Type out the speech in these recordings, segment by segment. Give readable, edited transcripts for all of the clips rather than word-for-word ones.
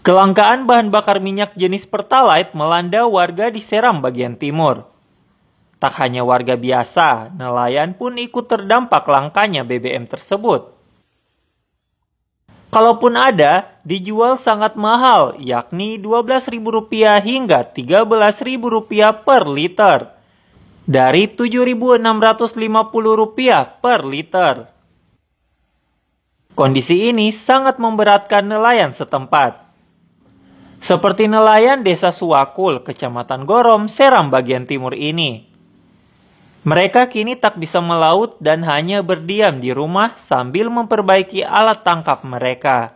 Kelangkaan bahan bakar minyak jenis Pertalite melanda warga di Seram bagian timur. Tak hanya warga biasa, nelayan pun ikut terdampak langkanya BBM tersebut. Kalaupun ada, dijual sangat mahal, yakni Rp12.000 hingga Rp13.000 per liter. Dari Rp7.650 per liter. Kondisi ini sangat memberatkan nelayan setempat. Seperti nelayan Desa Suwakul, Kecamatan Gorom, Seram bagian timur ini. Mereka kini tak bisa melaut dan hanya berdiam di rumah sambil memperbaiki alat tangkap mereka.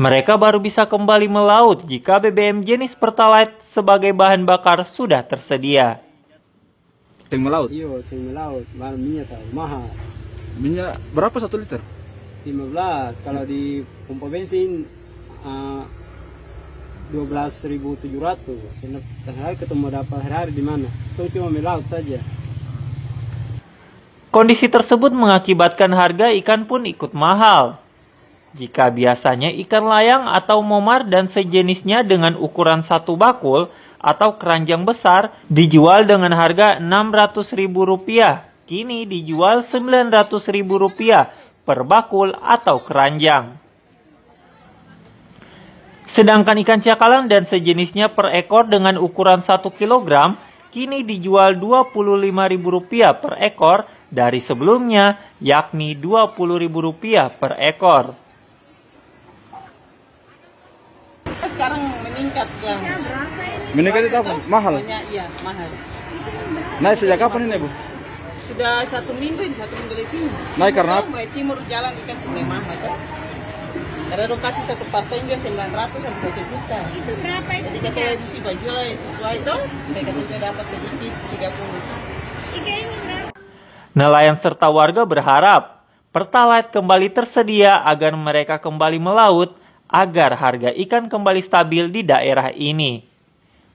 Mereka baru bisa kembali melaut jika BBM jenis Pertalite sebagai bahan bakar sudah tersedia. Sering melaut? Iya, sering melaut. Minyak mahal. Minyak berapa 1 liter? 15. Kalau di pompa bensin 12.700. Sehari ketemu dapat hari di mana? Itu cuma melaut saja. Kondisi tersebut mengakibatkan harga ikan pun ikut mahal. Jika biasanya ikan layang atau momar dan sejenisnya dengan ukuran 1 bakul atau keranjang besar dijual dengan harga Rp600.000, kini dijual Rp900.000 per bakul atau keranjang. Sedangkan ikan cakalang dan sejenisnya per ekor dengan ukuran 1 kg kini dijual Rp25.000 per ekor dari sebelumnya, yakni Rp20.000 per ekor. Sekarang meningkat yang Meningkat itu apa? Mahal? Iya, mahal. Naik sejak kapan ini, Bu? Sudah 1 minggu lebih. Naik karena apa? Baik timur jalan ikan sudah mahal kan? Karena lokasi satu partai juga 900 sampai 1 juta. Itu berapa itu? Jadi kita mesti jual sesuai itu, mereka sudah dapat sedikit 30. Ikan ini berapa? Nelayan serta warga berharap Pertalite kembali tersedia agar mereka kembali melaut agar harga ikan kembali stabil di daerah ini.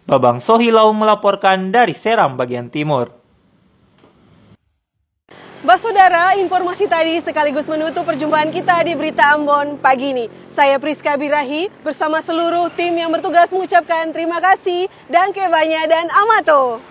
Babang Sohilau melaporkan dari Seram bagian timur. Saudara, informasi tadi sekaligus menutup perjumpaan kita di Berita Ambon pagi ini. Saya Priska Birahi bersama seluruh tim yang bertugas mengucapkan terima kasih dan kebanya dan amato.